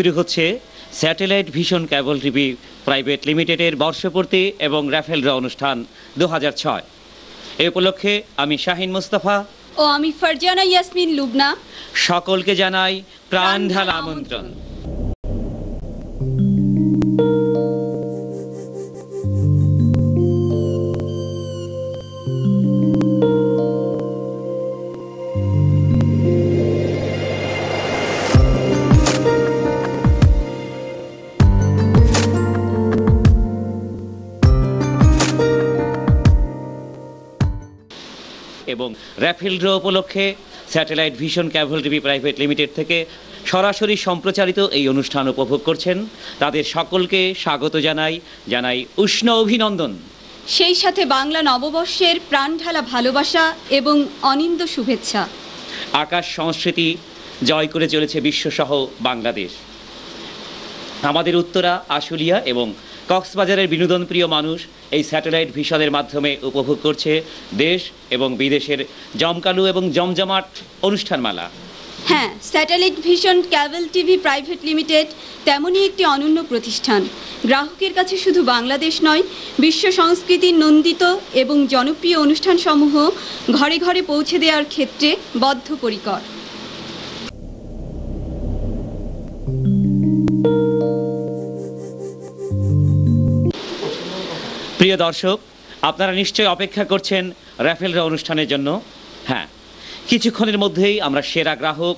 শুরু হচ্ছে satellite vision কেবল TV private লিমিটেডের বর্ষপূর্তি এবং রাফেল ড্র অনুষ্ঠান 2006। এ উপলক্ষে আমি শাহিন মুস্তাফা ও আমি ফারজানা ইয়াসমিন লুবনা সকলকে জানাই প্রাণ ঢালা আমন্ত্রণ। এবং রাফেল ড্র উপলক্ষে স্যাটেলাইট ভিশন কেবল টিভি প্রাইভেট লিমিটেড থেকে সরাসরি সম্প্রচারিত এই অনুষ্ঠান উপভোগ করছেন তাদের সকলকে স্বাগত জানাই উষ্ণ অভিনন্দন। সেই সাথে বাংলা নববর্ষের প্রাণঢালা ভালোবাসা এবং অনিন্দ শুভেচ্ছা। আকাশ সংস্কৃতি জয় করে চলেছে বিশ্বসহ বাংলাদেশ। আমাদের উত্তরা, আশুলিয়া এবং কক্সবাজারের বিনোদনপ্রিয় মানুষ এই স্যাটেলাইট ভিশনের মাধ্যমে উপভোগ করছে দেশ এবং বিদেশের জমকালো এবং জমজমাট অনুষ্ঠানমালা। হ্যাঁ, স্যাটেলাইট ভিশন কেবল টিভি প্রাইভেট লিমিটেড তেমনই একটি অনন্য প্রতিষ্ঠান। গ্রাহকের কাছে শুধু বাংলাদেশ নয়, বিশ্ব সংস্কৃতির নন্দিত এবং জনপ্রিয় অনুষ্ঠানসমূহ ঘরে ঘরে পৌঁছে দেওয়ার ক্ষেত্রে বদ্ধপরিকর। প্রিয় দর্শক, আপনারা নিশ্চয়ই অপেক্ষা করছেন রাফেল ড্র অনুষ্ঠানের জন্য। হ্যাঁ, কিছুক্ষণের মধ্যেই আমরা সেরা গ্রাহক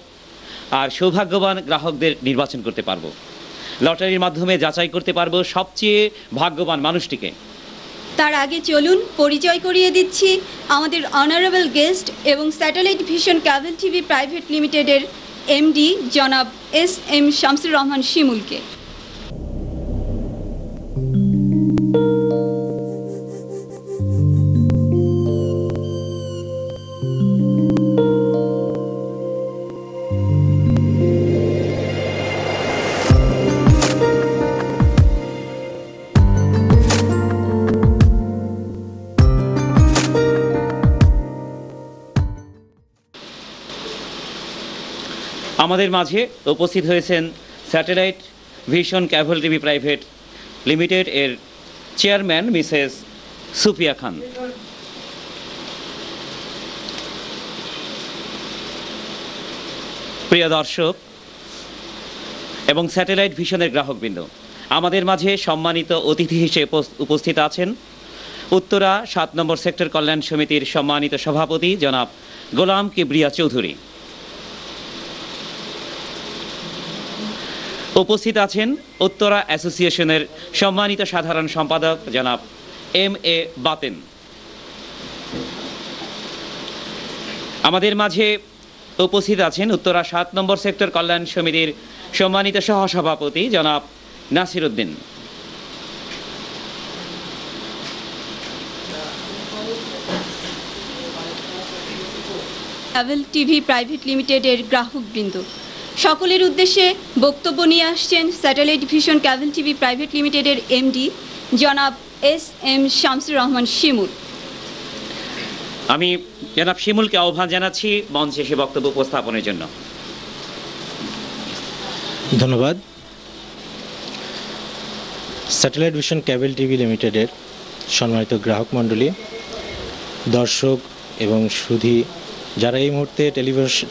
আর সৌভাগ্যবান গ্রাহকদের নির্বাচন করতে পারবো। লটারির মাধ্যমে যাচাই করতে পারবো সবচেয়ে ভাগ্যবান মানুষটিকে। তার আগে চলুন পরিচয় করিয়ে দিচ্ছি আমাদের অনারেবল গেস্ট এবং স্যাটেলাইট ভিশন কেবল টিভি প্রাইভেট লিমিটেডের এমডি জনাব এস.এম. শামসুর রহমান শিমুলকে। আমাদের মাঝে উপস্থিত হয়েছেন স্যাটেলাইট ভিশন কেবল টিভি প্রাইভেট লিমিটেড এর চেয়ারম্যান মিসেস সুফিয়া খান। প্রিয় দর্শক এবং স্যাটেলাইট ভিশনের গ্রাহকবৃন্দ, আমাদের মাঝে সম্মানিত অতিথি হিসেবে উপস্থিত আছেন উত্তরা 7 নম্বর সেক্টর কল্যাণ সমিতির সম্মানিত সভাপতি জনাব গোলাম কিবরিয়া চৌধুরী। উপস্থিত আছেন উত্তরা অ্যাসোসিয়েশনের সম্মানিত সাধারণ সম্পাদক জনাব এম.এ. বাতেন। আমাদের মাঝে উপস্থিত আছেন উত্তরা 7 নম্বর সেক্টর কল্যাণ সমিতির সম্মানিত সহসভাপতি জনাব নাসির উদ্দিন। কেবল টিভি প্রাইভেট লিমিটেডের গ্রাহকবৃন্দ, সকলের উদ্দেশ্যে বক্তব্য নিয়ে আসছেন স্যাটেলাইট ভিশন কেবল টিভি প্রাইভেট লিমিটেডের এমডি জনাব এস.এম. শামসুর রহমান শিমুল। আমি জনাব শিমুলকে আহ্বান জানাচ্ছি মঞ্চে এসে বক্তব্য উপস্থাপনের জন্য। ধন্যবাদ। স্যাটেলাইট ভিশন কেবল টিভি লিমিটেডের সম্মানিত গ্রাহক মণ্ডলী, দর্শক এবং সুধী যারা এই মুহূর্তে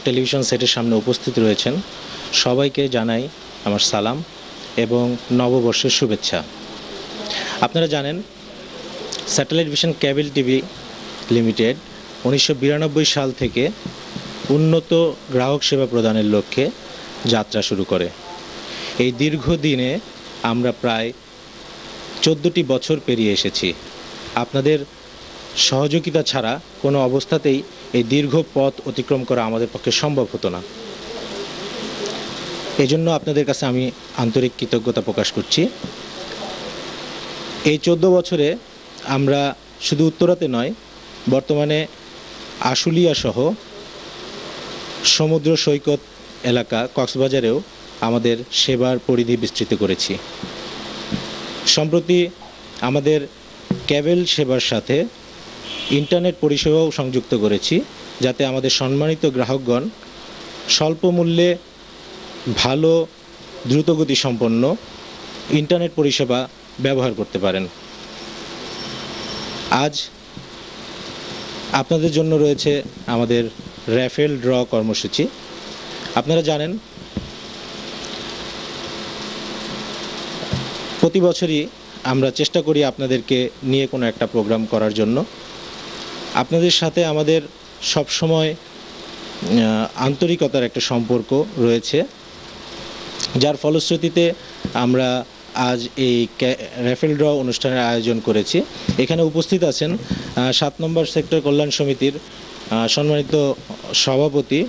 টেলিভিশন সেটের সামনে উপস্থিত রয়েছেন, সবাইকে জানাই আমার সালাম এবং নববর্ষের শুভেচ্ছা। আপনারা জানেন satellite vision cable TV limited 1992 সাল থেকে উন্নত গ্রাহক সেবা প্রদানের লক্ষ্যে যাত্রা শুরু করে। এই দীর্ঘদিনে আমরা প্রায় 14টি বছর পেরিয়ে এসেছি। আপনাদের সহযোগিতা ছাড়া কোনো অবস্থাতেই এই দীর্ঘ পথ অতিক্রম করা আমাদের পক্ষে সম্ভব হতো না। এজন্য আপনাদের কাছে আমি আন্তরিক কৃতজ্ঞতা প্রকাশ করছি। এই 14 বছরে আমরা শুধু উত্তরাতে নয়, বর্তমানে আশুলিয়া সহ সমুদ্র সৈকত এলাকা কক্সবাজারেও আমাদের সেবার পরিধি বিস্তৃত করেছি। সম্প্রতি আমাদের কেবল সেবার সাথে ইন্টারনেট পরিষেবাও সংযুক্ত করেছি, যাতে আমাদের সম্মানিত গ্রাহকগণ স্বল্প মূল্যে ভালো দ্রুতগতি সম্পন্ন ইন্টারনেট পরিষেবা ব্যবহার করতে পারেন। আজ আপনাদের জন্য রয়েছে আমাদের র্যাফেল ড্র কর্মসূচি। আপনারা জানেন প্রতি বছরই আমরা চেষ্টা করি আপনাদেরকে নিয়ে কোনো একটা প্রোগ্রাম করার জন্য। আপনাদের সাথে আমাদের সবসময় আন্তরিকতার একটা সম্পর্ক রয়েছে, যার ফলশ্রুতিতে আমরা আজ এই র্যাফেল ড্র অনুষ্ঠানের আয়োজন করেছি। এখানে উপস্থিত আছেন 7 নম্বর সেক্টর কল্যাণ সমিতির সম্মানিত সভাপতি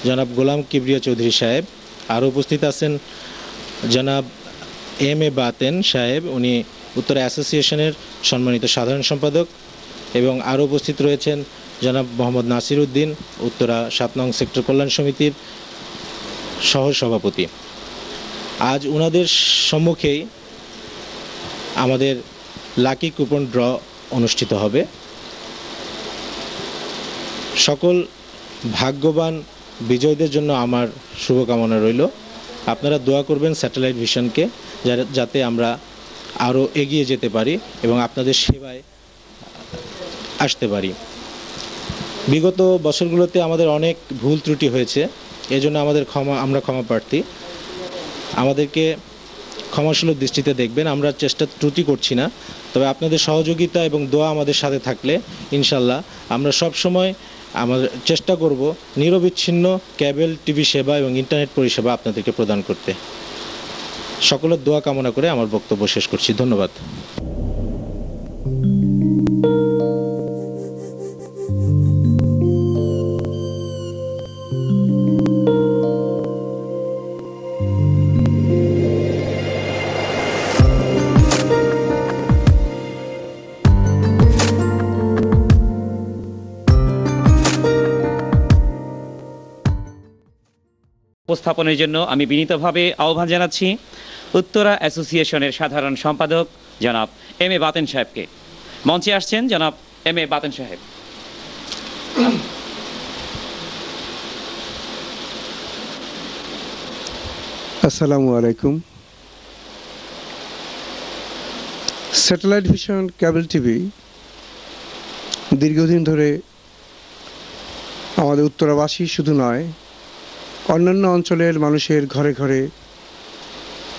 জনাব গোলাম কিবরিয়া চৌধুরী সাহেব, আর উপস্থিত আছেন জনাব এম এ বাতেন সাহেব, উনি উত্তরা অ্যাসোসিয়েশনের সম্মানিত সাধারণ সম্পাদক, এবং আরও উপস্থিত রয়েছেন জনাব মোহাম্মদ নাসির উদ্দিন, উত্তরা 7 নং সেক্টর কল্যাণ সমিতির সহসভাপতি। আজ ওনাদের সম্মুখেই আমাদের লাকি কুপন ড্র অনুষ্ঠিত হবে। সকল ভাগ্যবান বিজয়ীদের জন্য আমার শুভকামনা রইল। আপনারা দোয়া করবেন স্যাটেলাইট ভিশনকে, যাতে আমরা আরও এগিয়ে যেতে পারি এবং আপনাদের সেবায় আসতে পারি। বিগত বছরগুলোতে আমাদের অনেক ভুল ত্রুটি হয়েছে, এজন্য আমরা ক্ষমা প্রার্থী। আমাদেরকে ক্ষমাসুলভ দৃষ্টিতে দেখবেন। আমরা ত্রুটি করছি না, তবে আপনাদের সহযোগিতা এবং দোয়া আমাদের সাথে থাকলে ইনশাল্লাহ আমরা সবসময় আমাদের চেষ্টা করব নিরবিচ্ছিন্ন কেবল টিভি সেবা এবং ইন্টারনেট পরিষেবা আপনাদেরকে প্রদান করতে। সকলের দোয়া কামনা করে আমার বক্তব্য শেষ করছি। ধন্যবাদ। উপস্থাপনের জন্য আমি বিনীতভাবে আহ্বান জানাচ্ছি উত্তরা অ্যাসোসিয়েশনের সাধারণ সম্পাদক জনাব এম এ বাতেন সাহেবকে। মঞ্চে আসছেন জনাব এম এ বাতেন সাহেব। আসসালামু আলাইকুম। স্যাটেলাইট ভিশন কেবল টিভি দীর্ঘদিন ধরে আমাদের উত্তরাবাসী শুধু নয়, অন্যান্য অঞ্চলের মানুষের ঘরে ঘরে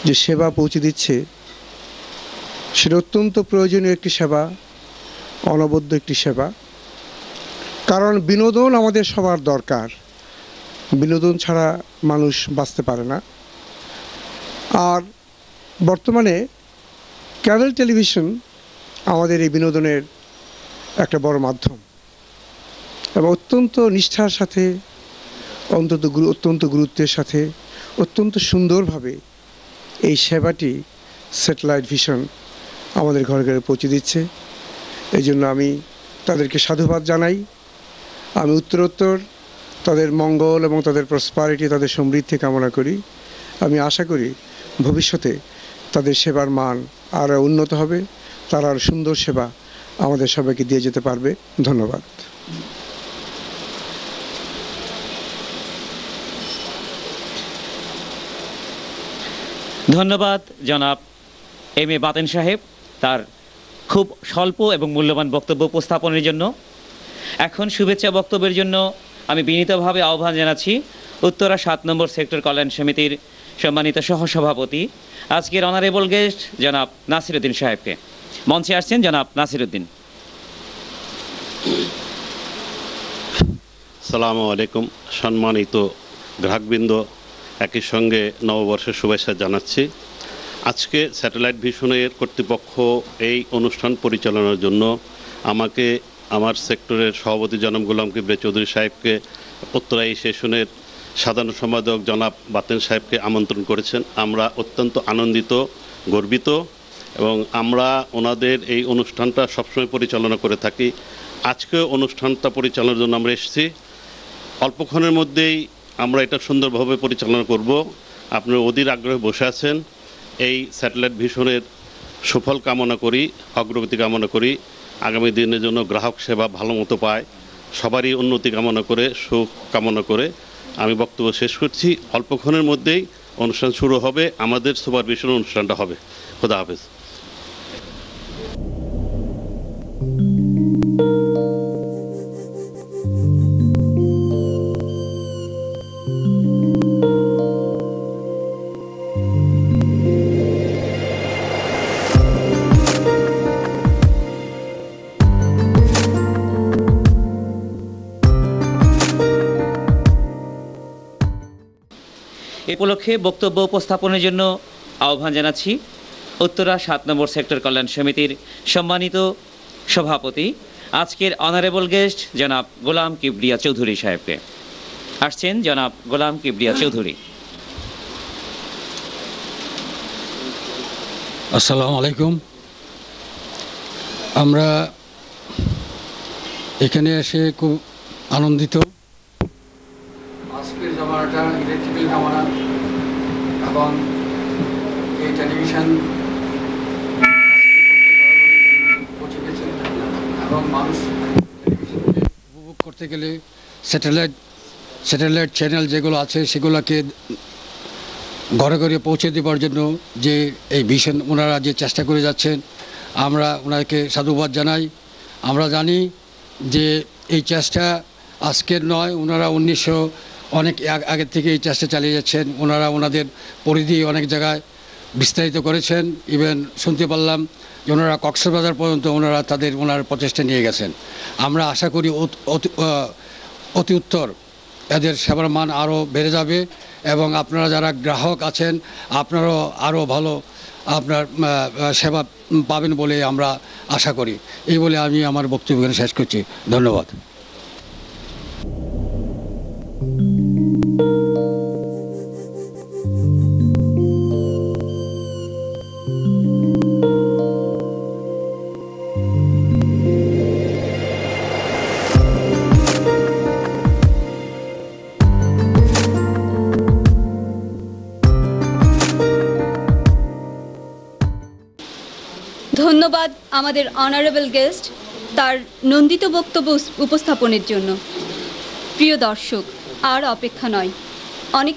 যে সেবা পৌঁছে দিচ্ছে, সেটা অত্যন্ত প্রয়োজনীয় একটি সেবা, অনবদ্য একটি সেবা। কারণ বিনোদন আমাদের সবার দরকার, বিনোদন ছাড়া মানুষ বাঁচতে পারে না। আর বর্তমানে কেবল টেলিভিশন আমাদের এই বিনোদনের একটা বড় মাধ্যম, এবং অত্যন্ত নিষ্ঠার সাথে, অত্যন্ত গুরুত্বের সাথে, অত্যন্ত সুন্দরভাবে এই সেবাটি স্যাটেলাইট ভিশন আমাদের ঘরে ঘরে পৌঁছে দিচ্ছে। এই জন্য আমি তাদেরকে সাধুবাদ জানাই। আমি উত্তরোত্তর তাদের মঙ্গল এবং তাদের প্রসপারিটি, তাদের সমৃদ্ধি কামনা করি। আমি আশা করি ভবিষ্যতে তাদের সেবার মান আরও উন্নত হবে, তারা আরও সুন্দর সেবা আমাদের সবাইকে দিয়ে যেতে পারবে। ধন্যবাদ। ধন্যবাদ জনাব এম এ বাতেন সাহেব তার খুব স্বল্প এবং মূল্যবান বক্তব্য উপস্থাপনের জন্য। এখন শুভেচ্ছা বক্তব্যের জন্য আমি বিনীতভাবে আহ্বান জানাচ্ছি উত্তরা 7 নম্বর সেক্টর কল্যাণ সমিতির সম্মানিত সহসভাপতি, আজকের অনারেবল গেস্ট জনাব নাসির উদ্দিন সাহেবকে। মঞ্চে আসছেন জনাব নাসির উদ্দিন। আসসালামু আলাইকুম। সম্মানিত গ্রাহকবৃন্দ, একই সঙ্গে নববর্ষের শুভেচ্ছা জানাচ্ছি। আজকে স্যাটেলাইট ভিশনের কর্তৃপক্ষ এই অনুষ্ঠান পরিচালনার জন্য আমাকে আমার সেক্টরের সভাপতি জনাব গোলাম কিবরিয়া চৌধুরী সাহেবকে, উত্তরা এই সেশনের সাধারণ সম্পাদক জনাব বাতেন সাহেবকে আমন্ত্রণ করেছেন। আমরা অত্যন্ত আনন্দিত, গর্বিত, এবং আমরা ওনাদের এই অনুষ্ঠানটা সবসময় পরিচালনা করে থাকি। আজকে অনুষ্ঠানটা পরিচালনার জন্য আমরা এসেছি। অল্পক্ষণের মধ্যেই আমরা এটা সুন্দরভাবে পরিচালনা করব। আপনারা অধীর আগ্রহে বসে আছেন। এই স্যাটেলাইট ভিশনের সুফল কামনা করি, অগ্রগতি কামনা করি, আগামী দিনের জন্য গ্রাহক সেবা ভালো মতো পায়, সবারই উন্নতি কামনা করে, সুখ কামনা করে আমি বক্তব্য শেষ করছি। অল্পক্ষণের মধ্যেই অনুষ্ঠান শুরু হবে, আমাদের সুপারভিশন অনুষ্ঠানটা হবে। খোদা হাফেজ। এ উপলক্ষে বক্তব্য উপস্থাপনের জন্য আহ্বান জানাচ্ছি উত্তরা 7 নম্বর সেক্টর কল্যাণ সমিতির সম্মানিত সভাপতি, আজকের অনারেবল গেস্ট জনাব গোলাম কিবরিয়া চৌধুরী সাহেবকে। আসছেন জনাব গোলাম কিবরিয়া চৌধুরী। আসসালামু আলাইকুম। আমরা এখানে এসে খুব আনন্দিত। আজকের জামানাটা ইলেকট্রিক্যাল জামানা এবং এই টেলিভিশন পৌঁছে গেছে এবং মানুষ টেলিভিশনকে উপভোগ করতে গেলে স্যাটেলাইট চ্যানেল যেগুলো আছে সেগুলোকে ঘরে ঘরে পৌঁছে দেওয়ার জন্য যে এই ভিশন ওনারা যে চেষ্টা করে যাচ্ছেন, আমরা ওনাকে সাধুবাদ জানাই। আমরা জানি যে এই চেষ্টা আজকের নয়, ওনারা 1900 অনেক আগের থেকে এই চেষ্টা চালিয়ে যাচ্ছেন। ওনারা ওনাদের পরিধি অনেক জায়গায় বিস্তারিত করেছেন। ইভেন শুনতে পারলাম যে ওনারা কক্সবাজার পর্যন্ত ওনার প্রচেষ্টা নিয়ে গেছেন। আমরা আশা করি অতি উত্তর এদের সেবার মান আরও বেড়ে যাবে এবং আপনারা যারা গ্রাহক আছেন আপনারাও আরও ভালো আপনার সেবা পাবেন বলে আমরা আশা করি। এই বলে আমি আমার বক্তব্য শেষ করছি। ধন্যবাদ। ধন্যবাদ আমাদের অনারেবল গেস্ট তার নন্দিত বক্তব্য উপস্থাপনের জন্য। প্রিয় দর্শক, আর অপেক্ষা নয়, অনেক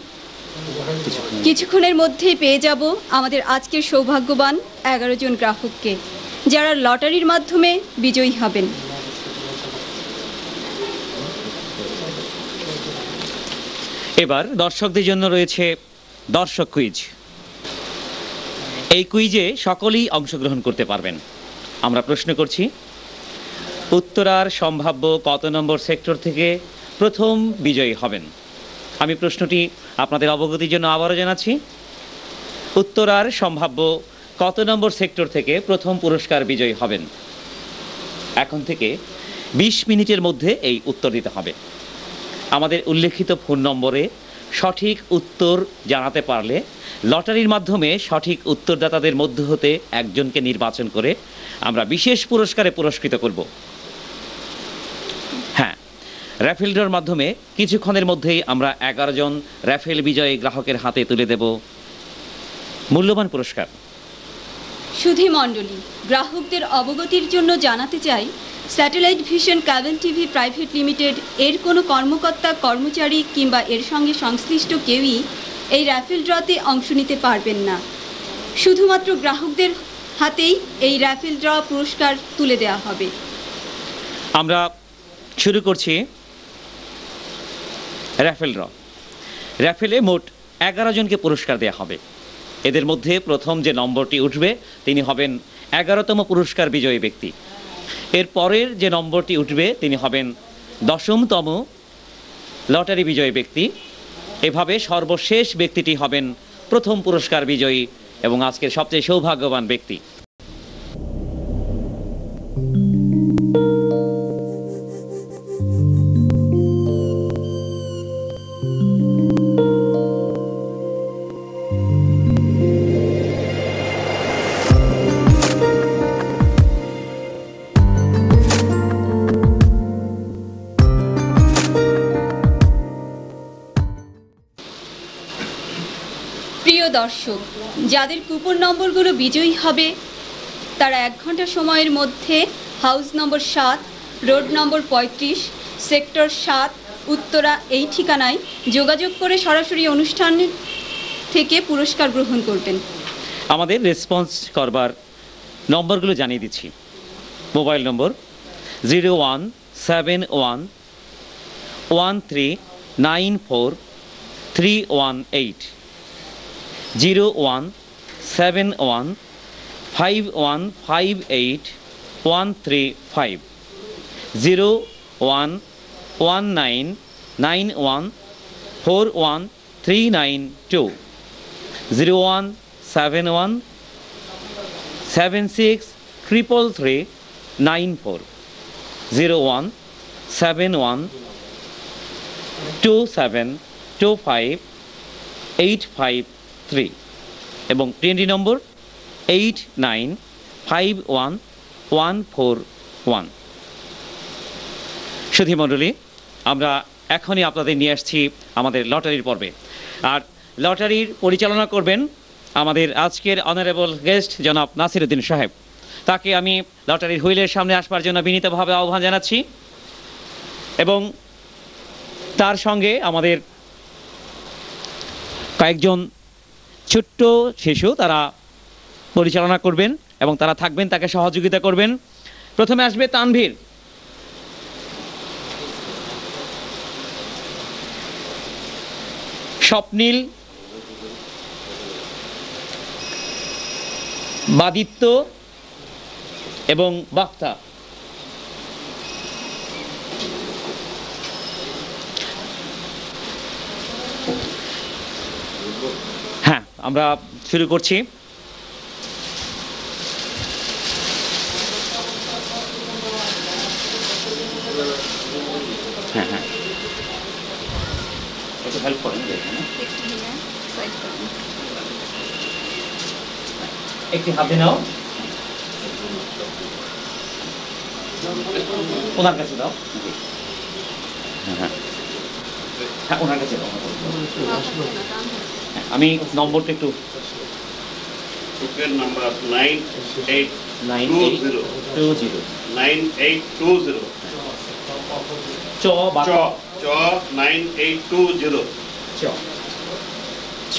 কিছুক্ষণের মধ্যেই পেয়ে যাব আমাদের আজকের সৌভাগ্যবান 11 জন গ্রাহককে, যারা লটারির মাধ্যমে বিজয়ী হবেন। এবার দর্শকদের জন্য রয়েছে দর্শক কুইজ। এই কুইজে সকলেই অংশগ্রহণ করতে পারবেন। আমরা প্রশ্ন করছি, উত্তরার সম্ভাব্য কত নম্বর সেক্টর থেকে প্রথম বিজয়ী হবেন? আমি প্রশ্নটি আপনাদের অবগতির জন্য আবারও জানাচ্ছি, উত্তরার সম্ভাব্য কত নম্বর সেক্টর থেকে প্রথম পুরস্কার বিজয়ী হবেন? এখন থেকে 20 মিনিটের মধ্যে এই উত্তর দিতে হবে। আমাদের উল্লেখিত ফোন নম্বরে সঠিক উত্তর জানাতে পারলে লটারির মাধ্যমে সঠিক উত্তরদাতাদের মধ্য হতে একজনকে নির্বাচন করে আমরা বিশেষ পুরস্কারে পুরস্কৃত করব। হ্যাঁ, র্যাফেল ড্রর মাধ্যমে কিছুক্ষণের মধ্যেই আমরা 11 জন র্যাফেল বিজয়ী গ্রাহকের হাতে তুলে দেব মূল্যবান পুরস্কার। সুধী মণ্ডলী, গ্রাহকদের অবগতির জন্য জানাতে চাই, স্যাটেলাইট ভিশন কেবল টিভি প্রাইভেট লিমিটেড এর কোনো কর্মকর্তা, কর্মচারী কিংবা এর সঙ্গে সংশ্লিষ্ট কেউই এই র্যাফেল ড্রতে অংশ নিতে পারবেন না। শুধুমাত্র গ্রাহকদের হাতেই এই র্যাফেল ড্র পুরস্কার তুলে দেওয়া হবে। আমরা শুরু করছি র্যাফেল ড্র। র্যাফেলে মোট 11 জনকে পুরস্কার দেওয়া হবে। এদের মধ্যে প্রথম যে নম্বরটি উঠবে তিনি হবেন 11তম পুরস্কার বিজয়ী ব্যক্তি। এর পরের যে নম্বরটি উঠবে তিনি হবেন 10তম লটারি বিজয়ী ব্যক্তি। এভাবে সর্বশেষ ব্যক্তিটি হবেন প্রথম পুরস্কার বিজয়ী এবং আজকের সবচেয়ে সৌভাগ্যবান ব্যক্তি। প্রিয় দর্শক, যাদের কুপন নম্বরগুলো বিজয়ী হবে তারা 1 ঘন্টা সময়ের মধ্যে হাউস নম্বর 7, রোড নম্বর 35, সেক্টর 7, উত্তরা এই ঠিকানায় যোগাযোগ করে সরাসরি অনুষ্ঠান থেকে পুরস্কার গ্রহণ করবেন। আমাদের রেসপন্স করবার নম্বরগুলো জানিয়ে দিচ্ছি। মোবাইল নম্বর 0171139431 0171515813 0119914139 0171763334 0171272585 এবং TNT নম্বর 89511141। সুধী মণ্ডলী, আমরা এখনই আপনাদের নিয়ে আসছি আমাদের লটারির পর্বে। আর লটারির পরিচালনা করবেন আমাদের আজকের অনারেবল গেস্ট জনাব নাসিরউদ্দিন সাহেব। তাকে আমি লটারির হুইলের সামনে আসবার জন্য বিনীতভাবে আহ্বান জানাচ্ছি এবং তার সঙ্গে আমাদের কয়েকজন ছোট্ট শিশু তারা পরিচালনা করবেন এবং তারা থাকবেন, তাকে সহযোগিতা করবেন। প্রথমে আসবে তানভীর। স্বপ্নীল, বাদিত্য এবং বাক্তা। হ্যাঁ, আমরা শুরু করছি। হ্যাঁ হ্যাঁ, একটু হেল্প করেন, একটি হাতে নাও, ওনার কাছে দাও। হ্যাঁ হ্যাঁ, ওনার কাছে দাও। আমি নম্বরটা একটু নাম্বার 9820 9820 চ 9820 চ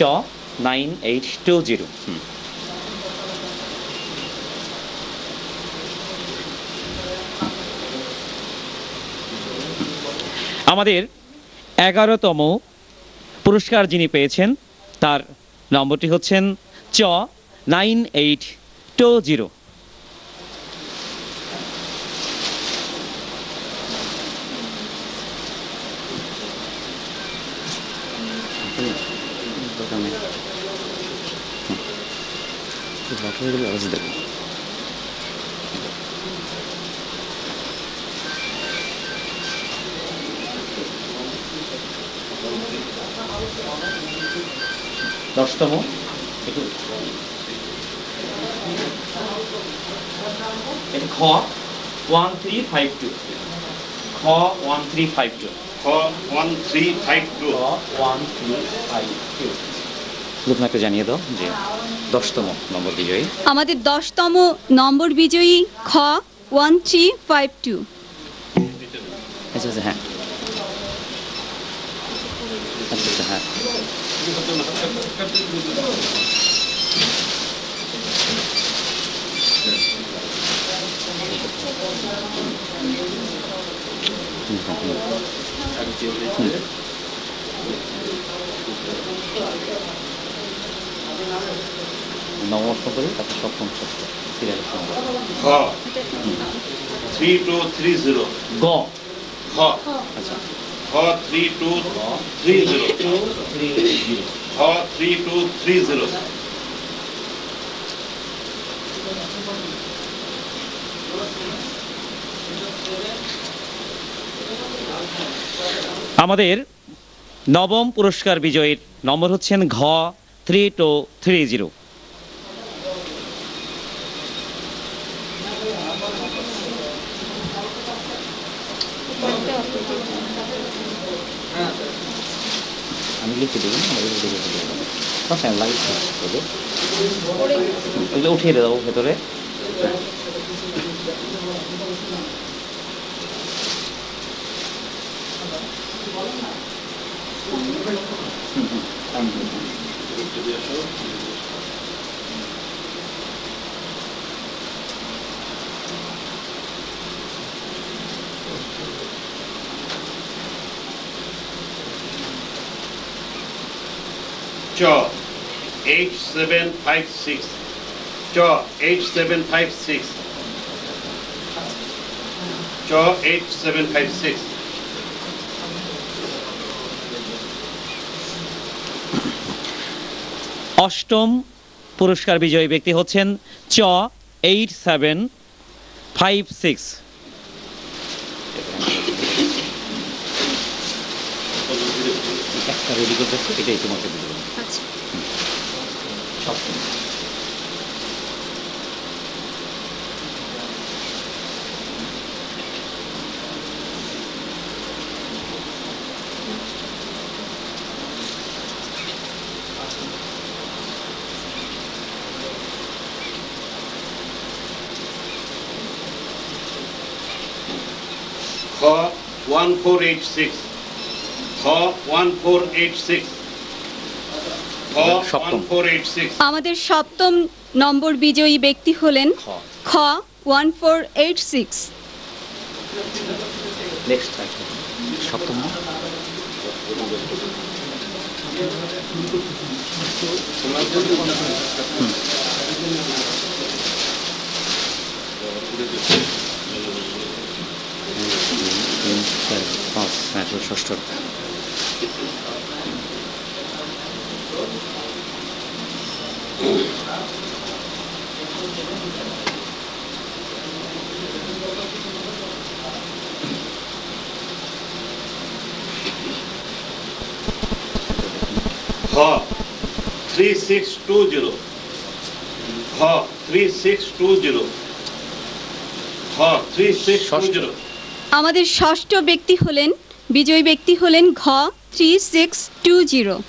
9820। আমাদের 11তম পুরস্কার যিনি পেয়েছেন তার নম্বরটি হচ্ছেন চ 9820। দশতম, এটা খ 1352, খ 1352, খ 1352। আপনাকে জানিয়ে দাও যে 10তম নম্বর বিজয়ী। আমাদের 10তম নম্বর বিজয়ী খ 1352। আচ্ছা আচ্ছা, হ্যাঁ আচ্ছা আচ্ছা, হ্যাঁ নবম করে তারপর সপ্তম ষষ্ঠ সিরিয়ালের সঙ্গে খ 3230 গ। খ আচ্ছা, খ 3230 খ 3230। আমাদের নবম পুরস্কার বিজয়ীর নম্বর হচ্ছেন ঘ 3230। আমি লিখে দেবো না, ওগুলো উঠিয়ে দেবো ভেতরে। চ 8756 চ 8756 চ 8756 অষ্টম পুরস্কার বিজয়ী ব্যক্তি হচ্ছেন চ 8756। একটা রেডি করতে এটাই তোমাকে দিতে হবে। আচ্ছা, সপ্তম। খ 1486 খ 1486 খ সপ্তম। 1486 আমাদের সপ্তম নম্বর বিজয়ী ব্যক্তি হলেন খ 1486। নেক্সট সপ্তম না? ষষ্ঠ। খ 3620 খ 3620 খ 3620 আমাদের ষষ্ঠ ব্যক্তি হলেন বিজয়ী ব্যক্তি হলেন ঘ 3620।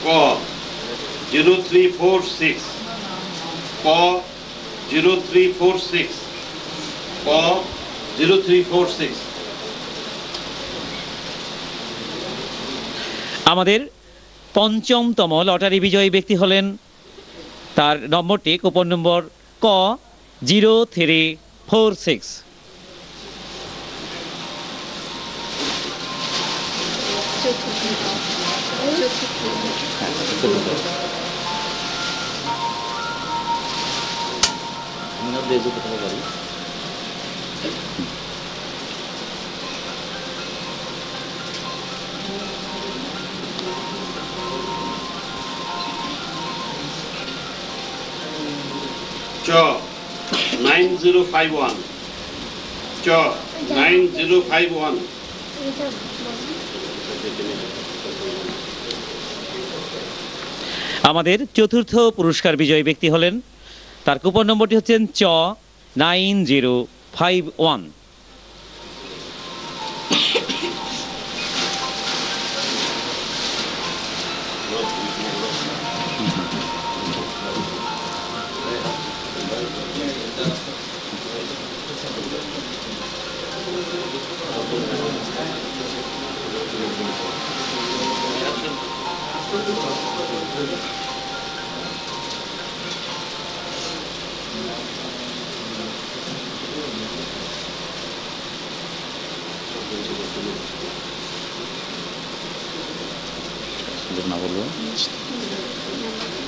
ক 0346 ক 0346 ক 0346 আমাদের পঞ্চমতম লটারি বিজয়ী ব্যক্তি হলেন, তার নম্বরটি কুপন নম্বর ক 0346। চ 9051 চ 9051 আমাদের চতুর্থ পুরস্কার বিজয়ী ব্যক্তি হলেন, তার কুপন নম্বরটি হচ্ছেন চ 9051।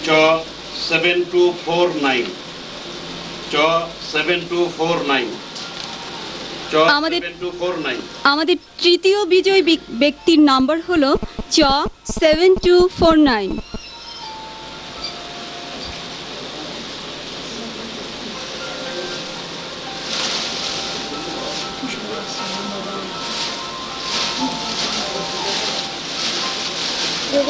চ 7249 চ 7249 চ আমাদের- 7249 আমাদের তৃতীয় বিজয়ী ব্যক্তির নম্বর হলো চ 7249। 6106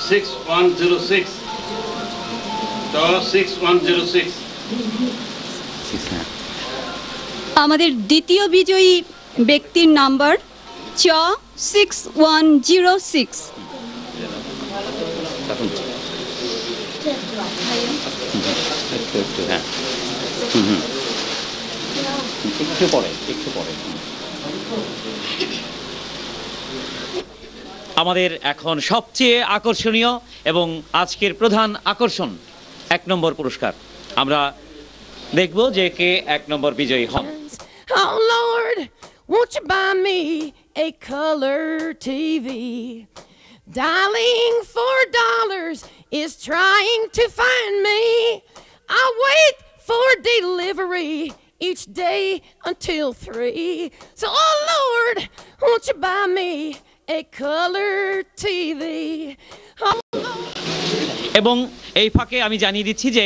6106 6106 আমাদের দ্বিতীয় বিজয়ী ব্যক্তির নাম্বার 6106। একটু পরে আমাদের এখন সবচেয়ে আকর্ষণীয় এবং আজকের প্রধান আকর্ষণ 1 নম্বর পুরস্কার। আমরা দেখব যে কে 1 নম্বর বিজয়ী হন। Oh Lord, won't you buy me a color TV? Dialing $4 is trying to find me. I wait for delivery each day until 3. So, oh Lord, won't you buy me a color TV? Oh Lord. এবং এই ফাঁকে আমি জানিয়ে দিচ্ছি যে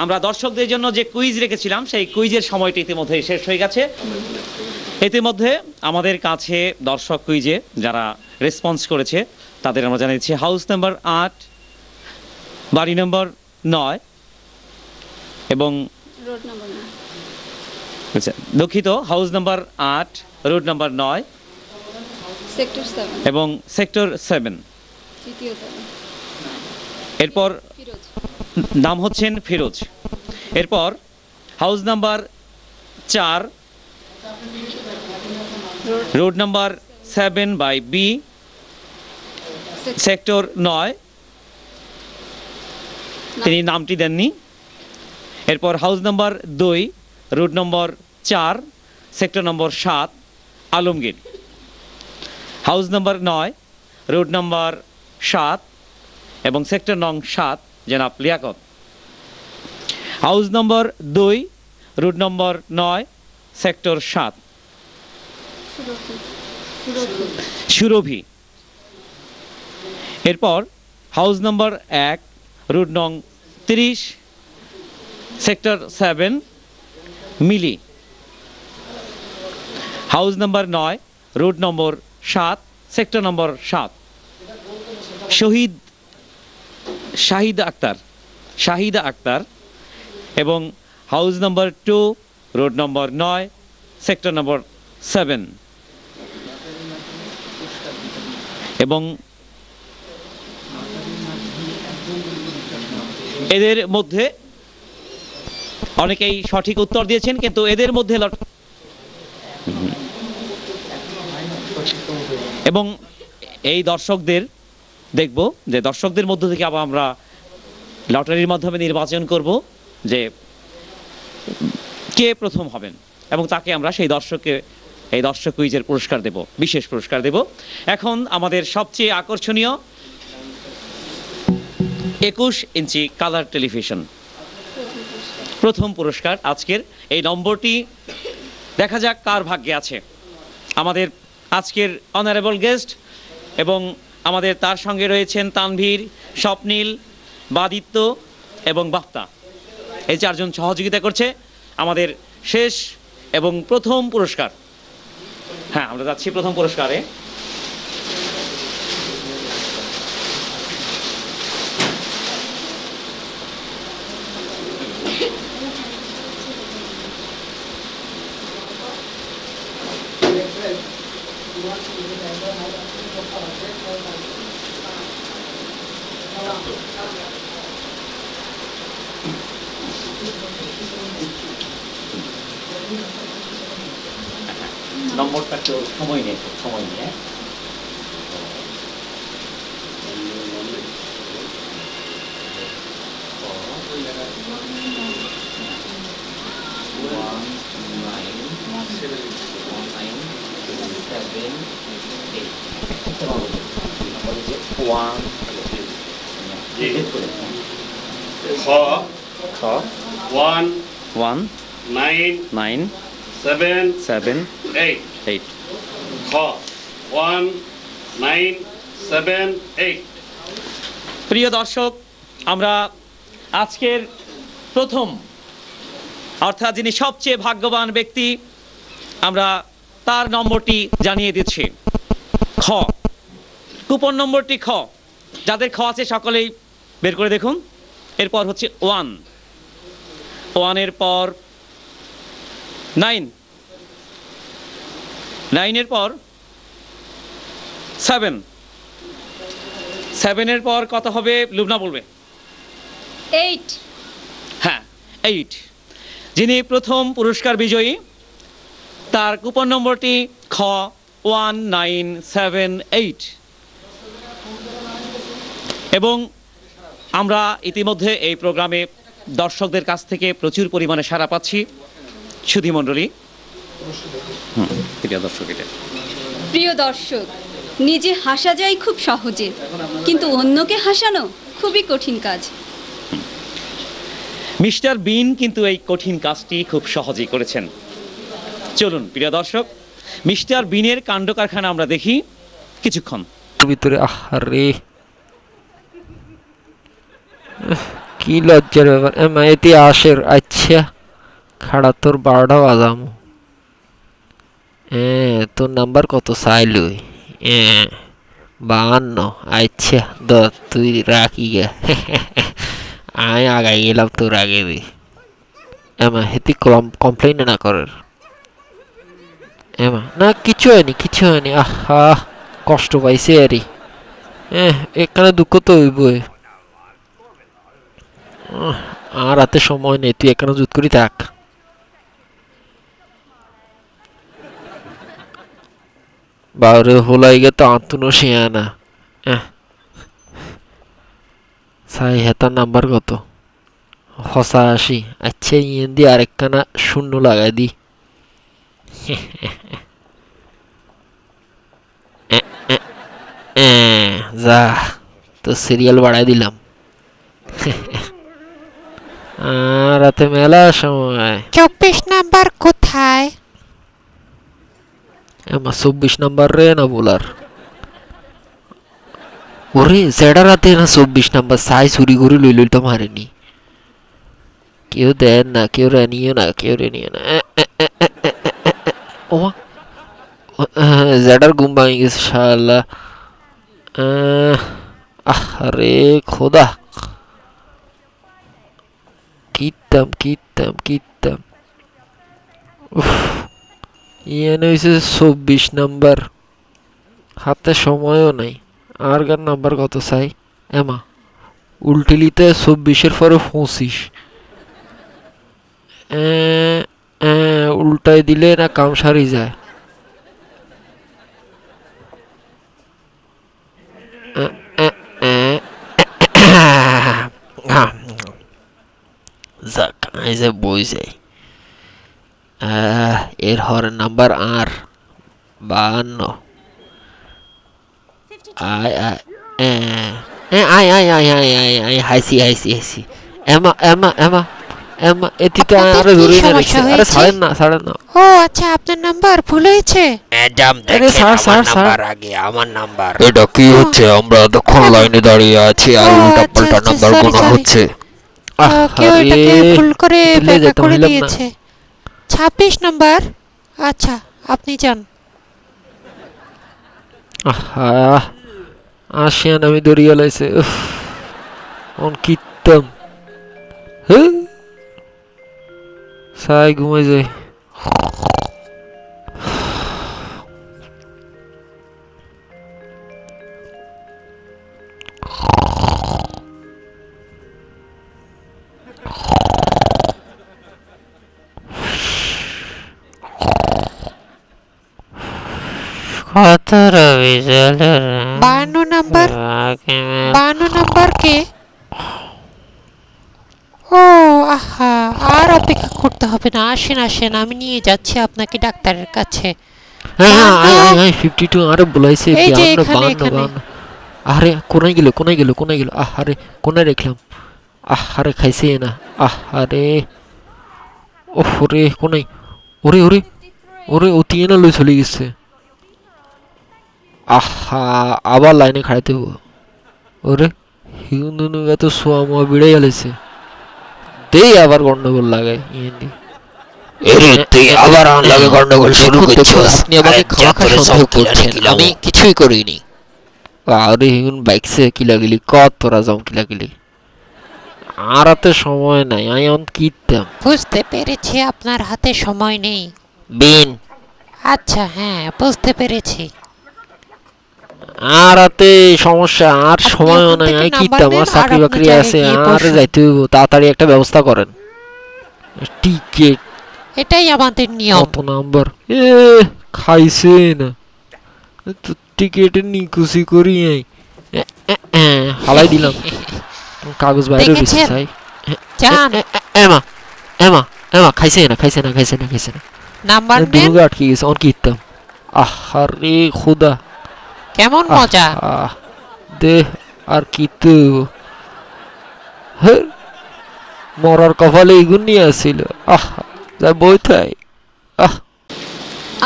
আমরা দর্শকদের জন্য যে কুইজ রেখেছিলাম সেই কুইজের সময়টি ইতিমধ্যে শেষ হয়ে গেছে। ইতিমধ্যে আমাদের কাছে দর্শক কুইজে যারা রেসপন্স করেছে তাদের আমরা জানিয়েছি হাউস নাম্বার 8, বাড়ি নম্বর 9 এবং রোড নাম্বার 9, আচ্ছা দুঃখিত, house number 8, road number 9 sector 7, এবং সেক্টর 7। তৃতীয় তলা, এরপর ফিরোজ। নাম হচ্ছেন ফিরোজ। এরপর house number 4, road number 7/B, sector 9। তিনি নামটি দেননি। এরপর house number 2, road number 4, sector নম্বর 7, Alamgir. House number 9, road number 7 এবং সেক্টর নং 7, জনাব লিয়াকত। হাউস নম্বর 2, রোড নম্বর 9, সেক্টর 7, সুরভি। এরপর হাউস নম্বর 1, রোড নং 30, সেক্টর 7, মিলি। হাউস নম্বর 9, রোড নম্বর 7, সেক্টর নম্বর 7, শাহিদা আক্তার। এবং হাউস নম্বর 2, রোড নম্বর 9, সেক্টর নম্বর 7। এবং এদের মধ্যে অনেকেই সঠিক উত্তর দিয়েছেন, কিন্তু এদের মধ্যে এবং এই দর্শকদের দেখব যে দর্শকদের মধ্য থেকে আবার আমরা লটারির মাধ্যমে নির্বাচন করব যে কে প্রথম হবেন এবং তাকে আমরা সেই দর্শককে এই দর্শক কুইজের পুরস্কার দেব, বিশেষ পুরস্কার দেব। এখন আমাদের সবচেয়ে আকর্ষণীয় 21 ইঞ্চি কালার টেলিভিশন প্রথম পুরস্কার আজকের। এই নম্বরটি দেখা যাক কার ভাগ্যে আছে। আমাদের আজকের অনারেবল গেস্ট এবং আমাদের তার সঙ্গে রয়েছেন তানভীর, স্বপ্নীল, বাদিত্য এবং বাপ্তা। এই 4 জন সহযোগিতা করছে আমাদের শেষ এবং প্রথম পুরস্কার। হ্যাঁ, আমরা যাচ্ছি প্রথম পুরস্কারে। নম্বরটা একটু সময় নিয়ে খ খ 1 1 9 9 7 7 8 8 খ 1 9 7 8 প্রিয় দর্শক, আমরা আজকের প্রথম অর্থাৎ যিনি সবচেয়ে ভাগ্যবান ব্যক্তি, আমরা তার নম্বরটি জানিয়ে দিচ্ছি। খ, কুপন নম্বরটি খ। যাদের খ আছে সকলেই বের করে দেখুন। এরপর হচ্ছে 1, 1-এর পর 9, 9-এর পর 7, 7-এর পর কত হবে লুবনা বলবে? 8। হ্যাঁ, 8। যিনি প্রথম পুরস্কার বিজয়ী তার কুপন নম্বরটি খ 1978। এবং আমরা ইতিমধ্যে এই প্রোগ্রামে দর্শকদের কাছ থেকে প্রচুর পরিমাণে সাড়া পাচ্ছি। সুধী মণ্ডলী, প্রিয় দর্শক, এটা প্রিয় দর্শক, নিজে হাসা যায় খুব সহজে, কিন্তু অন্যকে হাসানো খুবই কঠিন কাজ। মিস্টার বিন কিন্তু এই কঠিন কাজটি খুব সহজেই করেছেন। চলুন প্রিয় দর্শক, মিস্টার বিনের কাণ্ড কারখানা আমরা দেখি কিছুক্ষণ ভিতরে। আহারে কি লজ্জার ব্যাপার। এতে আসের আচ্ছা খাড়া তোর 12টা বাজামো। তোর নাম্বার কত চাইল? 52। আচ্ছা দ তুই রাখি গে, আমি আগাই গেলাম তোর আগে দি। হেতি কমপ্লেন না করার। না কিছু হয়নি, কিছু হয়নি। আহা কষ্ট পাইছে আরে। এখানে দুঃখ তো হইবই। আর হাতে সময় নেই, তুই এখানে জুত করি থাক। বাউরে হোলাই গে তো আন্তনো শিয়ানা। সাই হেতার নাম্বার কত? 85। আচ্ছা ইয়েন দি আরেকখানা শূন্য লাগাই দি। যা তো সিরিয়াল বাড়াই দিলাম। রাতে মেলা সময়। 24 নাম্বার কোথায়? 24 নাম্বার রে না বলার। ওরে সেটা রাতে না 24 নাম্বার সাই চুরি করে লইল তো মারেনি। কেউ দেন না, কেউ রেনিও না, কেউ রেনিও না। ও জেডার ঘুম ভাঙি গেছে শালা। আরে খোদা, কিতাম কিতাম কিতাম। ইয়ানে হয়েছে 24 নাম্বার, হাতে সময়ও নাই। আর গান নাম্বার কত চাই? উল্টিলিতে 24-এর পরে 25। উল্টাই দিলে না কাম সারি যায়। বই যায়। এর হরের নাম্বার আর 52। আয় আয় আয় আয় আয় আয় আয় আয় হাসি হাসি হাসি। এমা এমা এমা এমা এটিতে আরে ধরে না রেখে। আরে ছাড়েন না, ছাড়েন না। ও আচ্ছা, আপনার নাম্বার ভুল হয়েছে। ম্যাডাম দেখেন আমার নাম্বার আগে, আমার নাম্বার। এটা কি হচ্ছে? আমরা এতক্ষণ লাইনে দাঁড়িয়ে আছি আর উল্টা পাল্টা নাম্বার গোনা হচ্ছে। কেউ এটাকে ভুল করে ব্যাখ্যা করে দিয়েছে। 26 নাম্বার। আচ্ছা আপনি যান। আসিয়ান আমি দড়িয়ে লাইছে। অন কিতাম সাই ঘুমাই যায়। কত রবি 52 নাম্বার। 52 নাম্বার কে? ও আহা, আর অপেক্ষা করতে হবে না, আসেন আসেন, আমি নিয়ে যাচ্ছি আপনাকে ডাক্তারের কাছে। 52 আরে বলাইছে এই যে এখানে। আরে কোনায় গেল, কোনায় গেল, কোনায় গেল। আরে কোনায় রাখলাম। আরে খাইছে না, আরে ওরে কোনাই, ওরে ওরে ওরে অতিয়ে না লই চলে গেছে। আবার লাইনে খাইতে হবো। ওরে হিউনুনুগা তো সোয়া মোয়া বিড়াই আলেছে, দেই আবার গন্ডগোল লাগায় ইয়েন্দি। এরে তুই আবার আমার লাগে গন্ডগোল শুরু করছিস। আপনি আমাকে খাওয়া সন্দেহ করছেন, আমি কিছুই করিনি। আরে হিউন বাইকসে কিলাগিলি কত তোরা যাও কিলাগিলি, আর হাতে সময় নাই, আমি অন কিতাম। বুঝতে পেরেছি আপনার হাতে সময় নেই। বিন আচ্ছা হ্যাঁ বুঝতে পেরেছি। আর হাতে সমস্যা, আর সময়ও নাই, আমি কিতাম, আর চাকরি বাকরি আছে, আর যাইতে হইব, তাড়াতাড়ি একটা ব্যবস্থা করেন। টিকেট, এটাই আমাদের নিয়ম। কত নাম্বার? এ খাইছে না টিকেটের নিকুচি করি হালাই দিলাম, কাগজ বাইরে দিছে চাই। এমা এমা এমা খাইছে না খাইছে না খাইছে না খাইছে না, নাম্বার দুটো আটকে গেছে, অন কিতাম। আরে খুদা কেমন মজা দে, আর কিতু মরার কপালে এগুন নিয়ে আসছিল। যা বই থাই।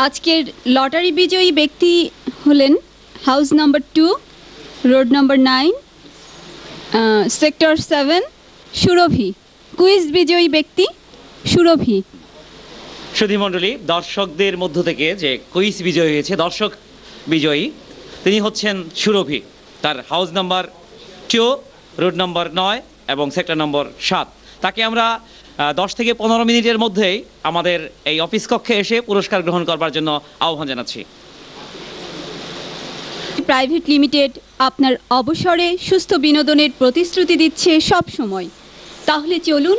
আজকের লটারি বিজয়ী ব্যক্তি হলেন house number 2, road number 9, sector 7, সুরভি। কুইজ বিজয়ী ব্যক্তি সুরভি। সুধীমণ্ডলী, দর্শকদের মধ্য থেকে যে কুইজ বিজয়ী হয়েছে, দর্শক বিজয়ী, তিনি হচ্ছেন সুরভি। তার হাউস নাম্বার 2, রোড নাম্বার 9 এবং সেক্টর নম্বর 7। তাকে আমরা 10 থেকে 15 মিনিটের মধ্যেই আমাদের এই অফিস কক্ষে এসে পুরস্কার গ্রহণ করবার জন্য আহ্বান জানাচ্ছি। প্রাইভেট লিমিটেড আপনার অবসরে সুস্থ বিনোদনের প্রতিশ্রুতি দিচ্ছে সব সময়। তাহলে চলুন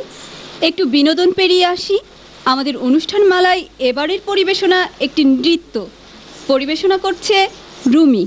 একটু বিনোদন পেরিয়ে আসি। আমাদের অনুষ্ঠানমালায় এবারের পরিবেশনা একটি নৃত্য পরিবেশনা করছে রুমি।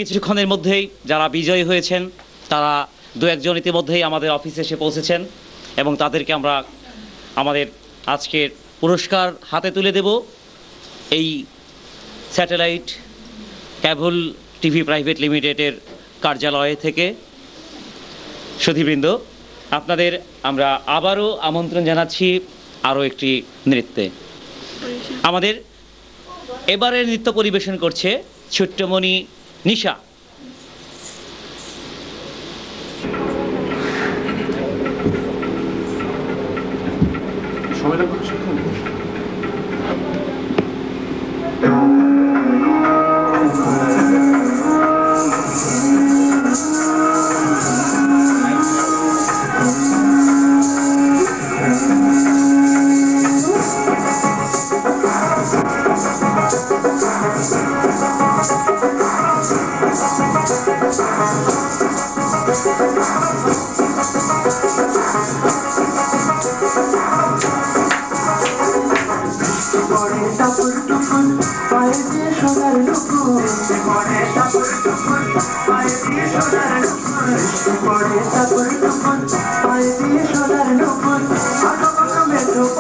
কিছুক্ষণের মধ্যেই যারা বিজয়ী হয়েছেন তারা দু একজন ইতিমধ্যেই আমাদের অফিসে এসে পৌঁছেছেন এবং তাদেরকে আমরা আমাদের আজকের পুরস্কার হাতে তুলে দেব। এই স্যাটেলাইট কেবল টিভি প্রাইভেট লিমিটেডের কার্যালয় থেকে। সুধীবৃন্দ, আপনাদের আমরা আবারও আমন্ত্রণ জানাচ্ছি আরও একটি নৃত্যে। আমাদের এবারের নৃত্য পরিবেশন করছে ছোট্টমণি নিশা।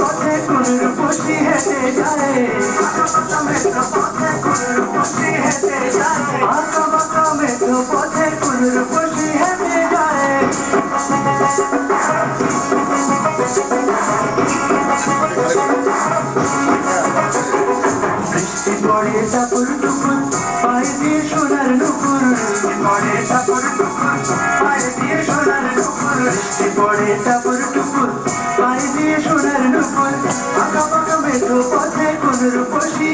পথে কোন রূপসী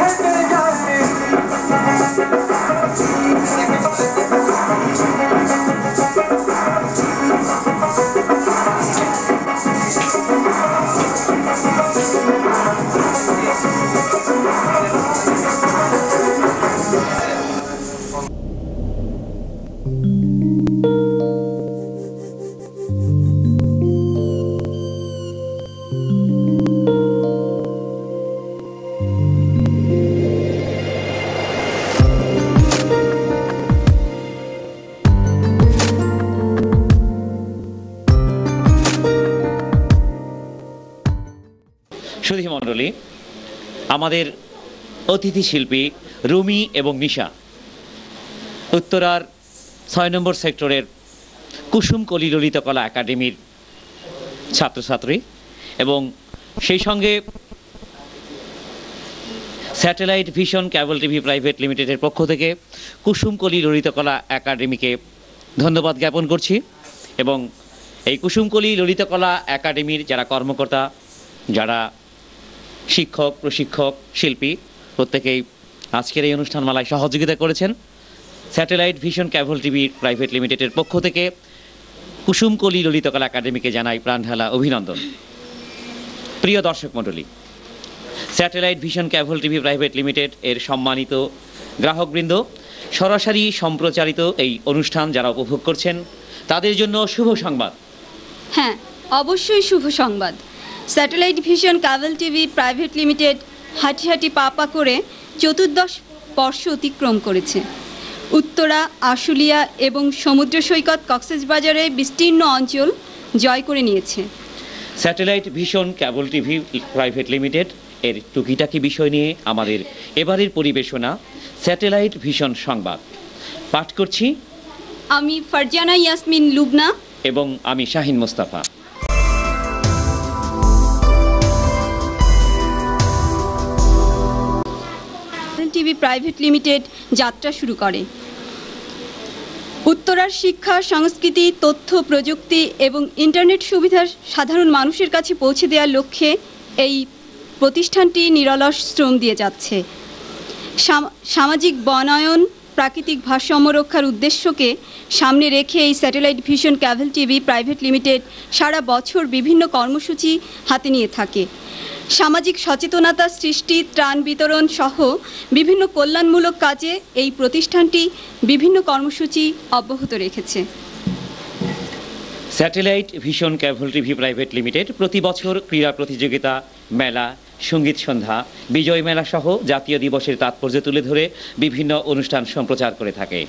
হেঁটে যায় সুধীমণ্ডলী, আমাদের অতিথি শিল্পী রুমি এবং নিশা উত্তরার ৬ নম্বর সেক্টরের কুসুমকলি ললিতকলা একাডেমির ছাত্রছাত্রী এবং সেই সঙ্গে satellite vision cable TV private লিমিটেডের পক্ষ থেকে কুসুমকলি ললিতকলা একাডেমিকে ধন্যবাদ জ্ঞাপন করছি। এবং এই কুসুমকলি ললিতকলা একাডেমির যারা কর্মকর্তা, যারা শিক্ষক, প্রশিক্ষক, শিল্পী, প্রত্যেকেই আজকের এই অনুষ্ঠানমালায় সহযোগিতা করেছেন। Satellite vision cable TV private লিমিটেডের পক্ষ থেকে কুসুমকলি ললিতকলা একাডেমিকে জানাই প্রাণঢালা অভিনন্দন। প্রিয় দর্শক মণ্ডলী, satellite vision cable TV private limited এর সম্মানিত গ্রাহকবৃন্দ, সরাসরি সম্প্রচারিত এই অনুষ্ঠান যারা উপভোগ করছেন তাদের জন্য শুভ সংবাদ। হ্যাঁ, অবশ্যই শুভ সংবাদ। Satellite vision cable TV private limited হাঁটি হাঁটি পা পা করে 14 বর্ষ অতিক্রম করেছে। উত্তরা, আশুলিয়া এবং সমুদ্র সৈকত কক্সবাজারের বিস্তীর্ণ অঞ্চল জয় করে নিয়েছে। Satellite vision cable TV private limited এর টুকিটাকি বিষয় নিয়ে আমাদের এবারের পরিবেশনা স্যাটেলাইট ভিশন সংবাদ। পাঠ করছি আমি ফারজানা ইয়াসমিন লুবনা এবং আমি Shahin Mostafa. TV private limited যাত্রা শুরু করে। উত্তরার শিক্ষা, সংস্কৃতি, তথ্য প্রযুক্তি এবং ইন্টারনেট সুবিধা সাধারণ মানুষের কাছে পৌঁছে দেওয়ার লক্ষ্যে এই প্রতিষ্ঠানটি নিরলস শ্রম দিয়ে যাচ্ছে। সামাজিক বনায়ন, প্রাকৃতিক ভারসাম্য রক্ষার উদ্দেশ্যকে সামনে রেখে এই satellite vision cable TV private limited সারা বছর বিভিন্ন কর্মসূচি হাতে নিয়ে থাকে। সামাজিক সচেতনতা সৃষ্টি, ত্রাণ বিতরণ সহ বিভিন্ন কল্যাণমূলক কাজে এই প্রতিষ্ঠানটি বিভিন্ন কর্মসূচি অব্যাহত রেখেছে। Satellite vision cable TV private limited প্রতি বছর ক্রীড়া প্রতিযোগিতা, মেলা, সঙ্গীত সন্ধ্যা, বিজয় মেলা সহ জাতীয় দিবসের তাৎপর্য তুলে ধরে বিভিন্ন অনুষ্ঠান সম্প্রচার করে থাকে।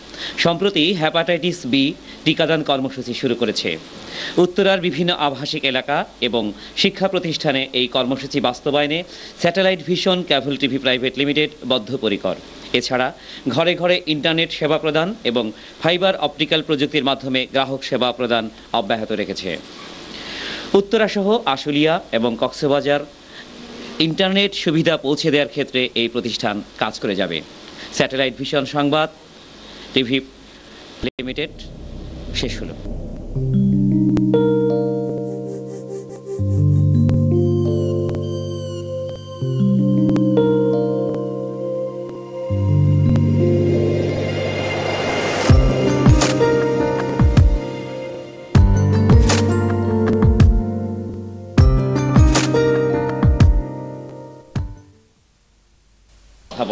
সম্প্রতি হ্যাপাটাইটিস বি টিকাদান কর্মসূচি শুরু করেছে। উত্তরার বিভিন্ন আবাসিক এলাকা এবং শিক্ষা প্রতিষ্ঠানে এই কর্মসূচি বাস্তবায়নে satellite vision cable TV private limited বদ্ধপরিকর। এছাড়া ঘরে ঘরে ইন্টারনেট সেবা প্রদান এবং ফাইবার অপটিক্যাল প্রযুক্তির মাধ্যমে গ্রাহক সেবা প্রদান অব্যাহত রেখেছে। উত্তরাসহ আশুলিয়া এবং কক্সবাজার ইন্টারনেট সুবিধা পৌঁছে দেওয়ার ক্ষেত্রে এই প্রতিষ্ঠান কাজ করে যাবে। স্যাটেলাইট ভিশন সংবাদ টিভি লিমিটেড শেষ হলো।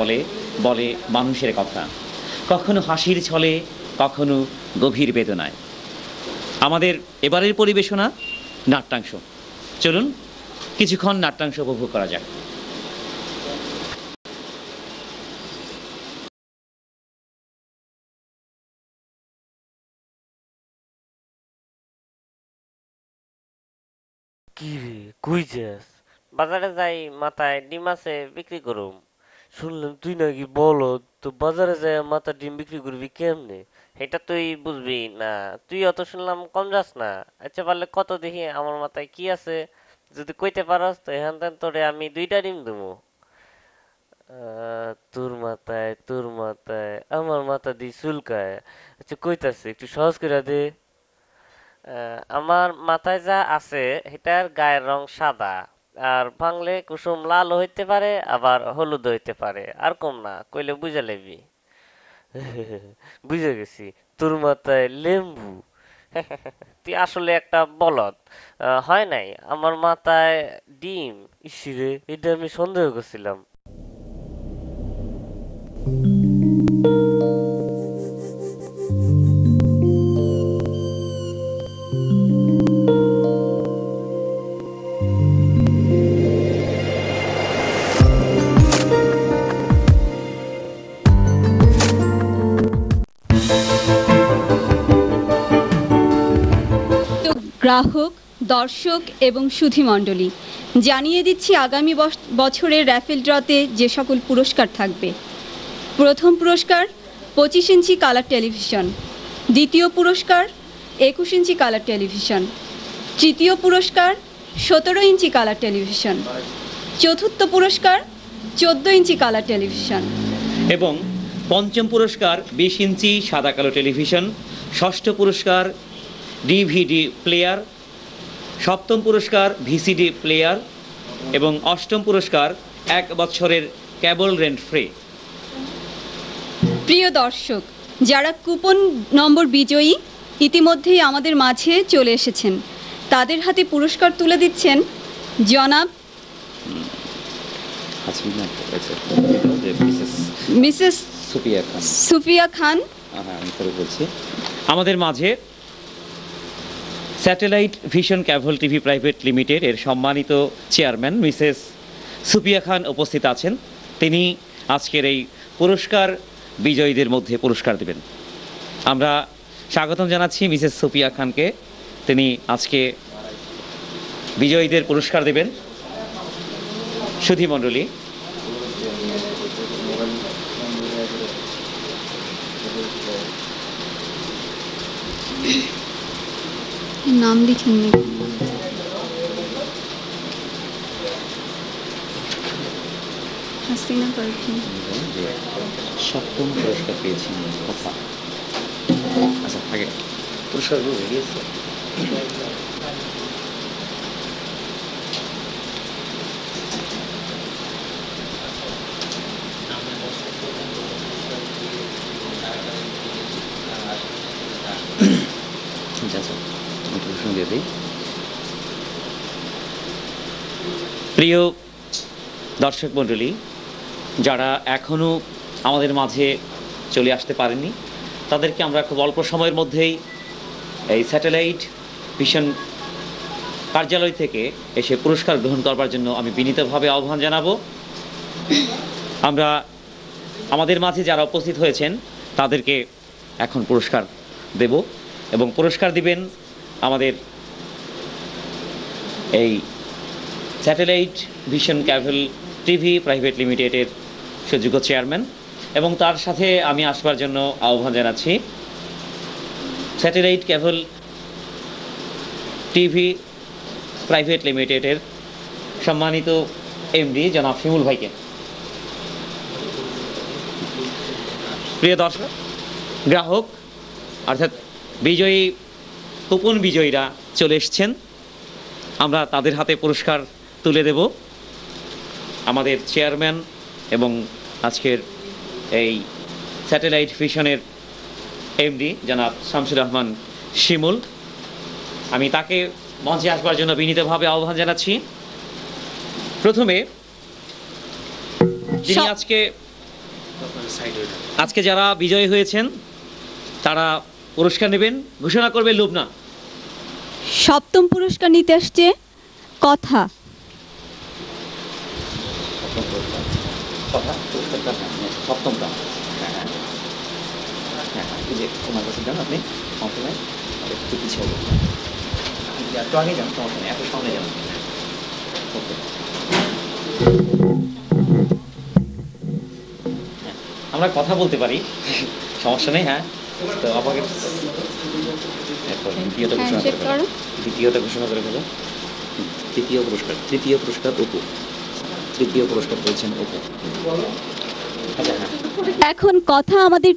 বলে বলে মানুষের কথা, কখনো হাসির ছলে, কখনো গভীর বেদনায়। আমাদের এবারের পরিবেশনা নাট্যাংশ। চলুন কিছুক্ষণ নাট্যাংশ উপভোগ করা যাক। কি রে, কই যাস? বাজারে যাই, মাথায় ডিম আছে, বিক্রি করুম। শুনলাম তুই নাকি বলদ, তো বাজারে যাই মাথা ডিম বিক্রি করবি কেমনে? এটা তুই বুঝবি না, তুই অত শুনলাম কম যাস না। আচ্ছা পারলে কত দেখি আমার মাথায় কি আছে, যদি কইতে পারস তো এখান থেকে তোরে আমি 2টা ডিম দেবো। তোর মাথায় আমার মাথা দিয়ে চুলকায়। আচ্ছা কইতাছে একটু সহজ করে দে। আমার মাথায় যা আছে এটার গায়ের রং সাদা, আর ভাঙলে কুসুম লাল হইতে পারে, আবার হলুদ হইতে পারে, আর কম না, কইলে বুঝা লেবি। বুঝে গেছি, তোর মাথায় লেম্বু। তুই আসলে একটা বলদ। হয় নাই, আমার মাথায় ডিম। ইসিরে, এটা আমি সন্দেহ করছিলাম। গ্রাহক, দর্শক এবং সুধীমণ্ডলী, জানিয়ে দিচ্ছি আগামী বছরের র্যাফেল ড্রতে যে সকল পুরস্কার থাকবে। প্রথম পুরস্কার 25 ইঞ্চি কালার টেলিভিশন, দ্বিতীয় পুরস্কার 21 ইঞ্চি কালার টেলিভিশন, তৃতীয় পুরস্কার 17 ইঞ্চি কালার টেলিভিশন, চতুর্থ পুরস্কার 14 ইঞ্চি কালার টেলিভিশন এবং পঞ্চম পুরস্কার 20 ইঞ্চি সাদা কালো টেলিভিশন, ষষ্ঠ পুরস্কার ডিভিডি প্লেয়ার, সপ্তম পুরস্কার ভিসিডি প্লেয়ার এবং অষ্টম পুরস্কার 1 বছরের কেবল রেন্ট ফ্রি। প্রিয় দর্শক, যারা কুপন নম্বর বিজয়ী ইতিমধ্যেই আমাদের মাঝে চলে এসেছেন, তাদের হাতে পুরস্কার তুলে দিচ্ছেন জনাব মিসেস সুফিয়া খান। আমাদের মাঝে satellite vision cable TV private limited এর সম্মানিত চেয়ারম্যান মিসেস সুফিয়া খান উপস্থিত আছেন। তিনি আজকের এই পুরস্কার বিজয়ীদের মধ্যে পুরস্কার দেবেন। আমরা স্বাগতম জানাচ্ছি মিসেস সুফিয়া খানকে। তিনি আজকে বিজয়ীদের পুরস্কার দেবেন। সুধী মণ্ডলী, নাম লিখেন। হাসিনা পারভিন সপ্তম পুরস্কার পেয়েছেন। আচ্ছা, আগে পুরস্কারগুলো বেরিয়েছে। প্রিয় দর্শক মণ্ডলী, যারা এখনও আমাদের মাঝে চলে আসতে পারেননি, তাদেরকে আমরা খুব অল্প সময়ের মধ্যেই এই স্যাটেলাইট ভিশন কার্যালয় থেকে এসে পুরস্কার গ্রহণ করবার জন্য আমি বিনীতভাবে আহ্বান জানাবো। আমরা আমাদের মাঝে যারা উপস্থিত হয়েছেন তাদেরকে এখন পুরস্কার দেব এবং পুরস্কার দিবেন আমাদের এই satellite vision cable TV private লিমিটেডের সুযোগ্য চেয়ারম্যান, এবং তার সাথে আমি আসবার জন্য আহ্বান জানাচ্ছি স্যাটেলাইট ক্যাবল টিভি প্রাইভেট লিমিটেডের সম্মানিত এমডি জনাব শিমুল ভাইকে। প্রিয় দর্শক, গ্রাহক অর্থাৎ বিজয়ী কুপন বিজয়ীরা চলে এসছেন। আমরা তাদের হাতে পুরস্কার তুলে দেব। আমাদের চেয়ারম্যান এবং আজকের এই স্যাটেলাইট ভিশনের এমডি জনাব শামসুর রহমান শিমুল, আমি তাকে মঞ্চে আসবার জন্য বিনীতভাবে আহ্বান জানাচ্ছি। প্রথমে যিনি আজকে যারা বিজয়ী হয়েছেন তারা পুরস্কার নেবেন, ঘোষণা করবে লুবনা। সপ্তম পুরস্কার নিতে আসছে কথা। সপ্তমটা তোমার কাছে যান, আপনি একটু পিছিয়ে একটু আগে যান, সমস্যা নেই, এত সামনে যান। আমরা কথা বলতে পারি, সমস্যা নেই। হ্যাঁ, তো আমাকে দ্বিতীয়টা ঘোষণা করে ফেলো। তৃতীয় পুরস্কার অপু। তৃতীয় পুরস্কার পেয়েছেন অপু। এখন কথা আমাদের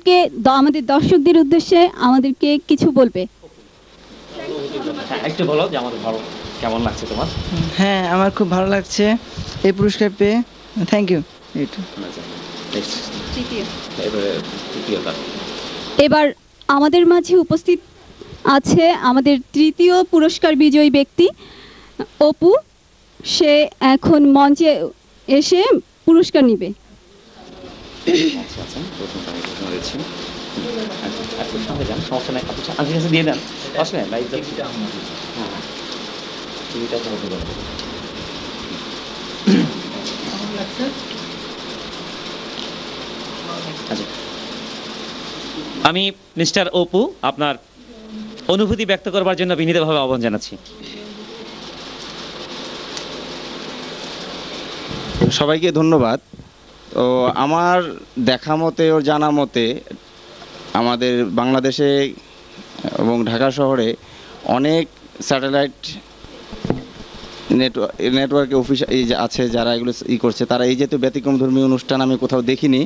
দর্শকদের উদ্দেশ্যে আমাদেরকে কিছু বলবে। একটু বলো যে আমাদের ভালো কেমন লাগছে তোমার? হ্যাঁ, আমার খুব ভালো লাগছে এই পুরস্কার পেয়ে। Thank you. এবার আমাদের মাঝে উপস্থিত আছে আমাদের তৃতীয় পুরস্কার বিজয়ী ব্যক্তি অপু। সে এখন মঞ্চে এসে পুরস্কার নিবে। দিয়ে দেন, আসলে আমি মিস্টার অপু আপনার অনুভূতি ব্যক্ত করবার জন্য বিনীতভাবে আহ্বান জানাচ্ছি। সবাইকে ধন্যবাদ। তো আমার দেখা মতে ও জানা মতে আমাদের বাংলাদেশে এবং ঢাকা শহরে অনেক স্যাটেলাইট নেটওয়ার্কে অফিস আছে যারা এগুলো করছে, তারা এই যেহেতু ব্যতিক্রমধর্মী অনুষ্ঠান আমি কোথাও দেখিনি,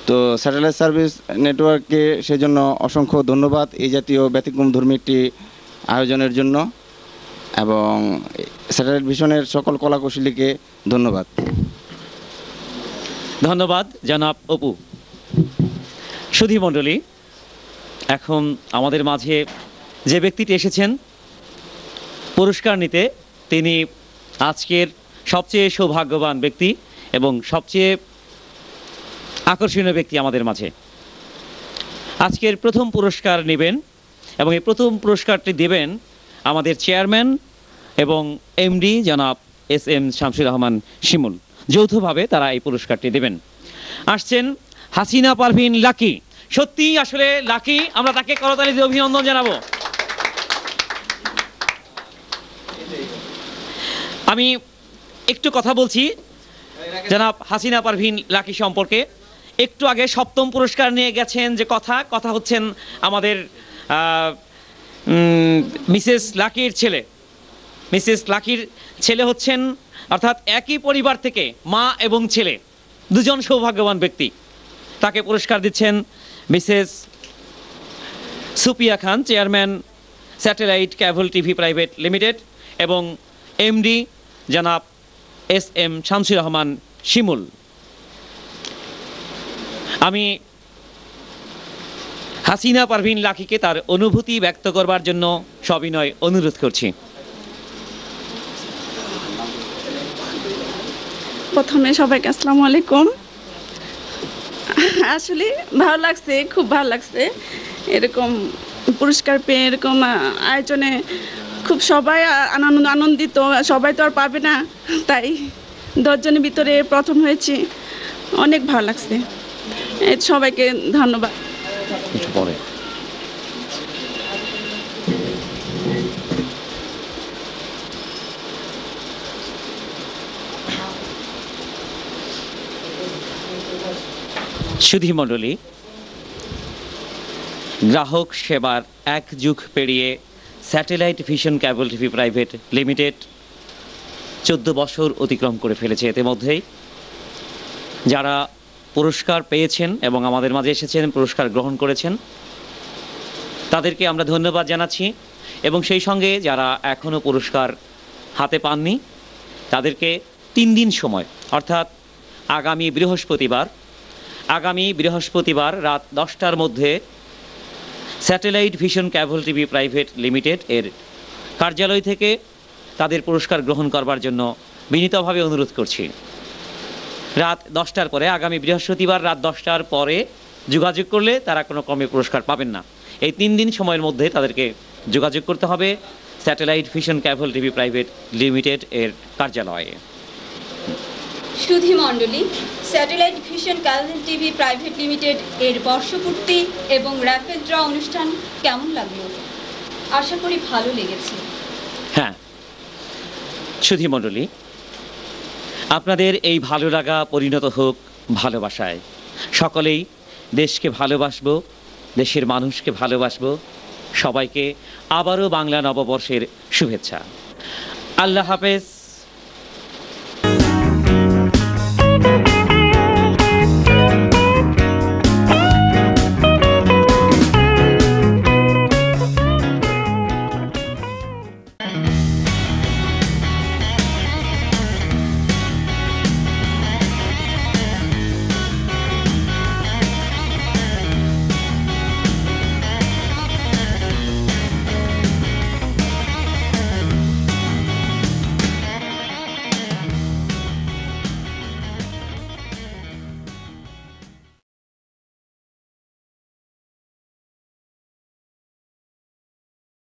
তো স্যাটেলাইট সার্ভিস নেটওয়ার্ককে সেজন্য অসংখ্য ধন্যবাদ এই জাতীয় ব্যতিক্রমধর্মী একটি আয়োজনের জন্য, এবং স্যাটেলাইট ভিশনের সকল কলাকুশলীকে ধন্যবাদ। ধন্যবাদ জনাব অপু। সুধী মণ্ডলী, এখন আমাদের মাঝে যে ব্যক্তিটি এসেছেন পুরস্কার নিতে, তিনি আজকের সবচেয়ে সৌভাগ্যবান ব্যক্তি এবং সবচেয়ে আকর্ষণীয় ব্যক্তি আমাদের মাঝে। আজকের প্রথম পুরস্কার নেবেন এবং এই প্রথম পুরস্কারটি দেবেন আমাদের চেয়ারম্যান এবং এমডি জনাব SM শামসুর রহমান শিমুল। যৌথভাবে তারা এই পুরস্কারটি দেবেন। আসছেন হাসিনা পারভিন লাকি। সত্যি আসলে লাকি, আমরা তাকে করতালি দিয়ে অভিনন্দন জানাবো। আমি একটু কথা বলছি জনাব হাসিনা পারভিন লাকি সম্পর্কে। একটু আগে সপ্তম পুরস্কার নিয়ে গেছেন, যে কথা হচ্ছেন আমাদের মিসেস লাকির ছেলে। মিসেস লাকির ছেলে হচ্ছেন, অর্থাৎ একই পরিবার থেকে মা এবং ছেলে দুজন সৌভাগ্যবান ব্যক্তি। তাকে পুরস্কার দিচ্ছেন Mrs Supiya Khan, chairman satellite cable TV private limited, এবং এমডি জনাব SM শামসুর রহমান শিমুল। আমি হাসিনা পারভিন লাকিকে তার অনুভূতি ব্যক্ত করবার জন্য সবিনয় অনুরোধ করছি। প্রথমে সবাইকে আসসালামু আলাইকুম। আসলে ভালো লাগছে, খুব ভালো লাগছে এরকম পুরস্কার পেয়ে, এরকম আয়োজনে খুব সবাই আনন্দিত। সবাই তো আর পাবে না, তাই 10 জনের ভিতরে প্রথম হয়েছি, অনেক ভালো লাগছে। সবাইকে ধন্যবাদ। সুধী মণ্ডলী, গ্রাহক সেবার এক যুগ পেরিয়ে স্যাটেলাইট ভিশন কেবল টিভি প্রাইভেট লিমিটেড 14 বছর অতিক্রম করে ফেলেছে। ইতিমধ্যেই যারা পুরস্কার পেয়েছেন এবং আমাদের মাঝে এসেছেন, পুরস্কার গ্রহণ করেছেন, তাদেরকে আমরা ধন্যবাদ জানাচ্ছি, এবং সেই সঙ্গে যারা এখনও পুরস্কার হাতে পাননি তাদেরকে 3 দিন সময়, অর্থাৎ আগামী বৃহস্পতিবার রাত 10টার মধ্যে স্যাটেলাইট ভিশন কেবল টিভি প্রাইভেট লিমিটেড এর কার্যালয় থেকে তাদের পুরস্কার গ্রহণ করবার জন্য বিনীতভাবে অনুরোধ করছি। রাত 10টার পরে, আগামী বৃহস্পতিবার রাত 10টার পরে যোগাযোগ করলে তারা কোনো ক্রমে পুরস্কার পাবেন না। এই 3 দিন সময়ের মধ্যে তাদেরকে যোগাযোগ করতে হবে স্যাটেলাইট ভিশন কেবল টিভি প্রাইভেট লিমিটেড এর কার্যালয়ে। সুধী মণ্ডলী, স্যাটেলাইট ভিশন কেবল টিভি প্রাইভেট লিমিটেড এর বর্ষপূর্তি এবং র্যাফেল ড্র অনুষ্ঠান কেমন লাগলো? আশা করি ভালো লেগেছে। হ্যাঁ সুধী মণ্ডলী, আপনাদের এই ভালো লাগা পরিণত হোক ভালোবাসায়। সকলেই দেশকে ভালোবাসবো, দেশের মানুষকে ভালোবাসবো। সবাইকে আবারও বাংলা নববর্ষের শুভেচ্ছা। আল্লাহ হাফেজ।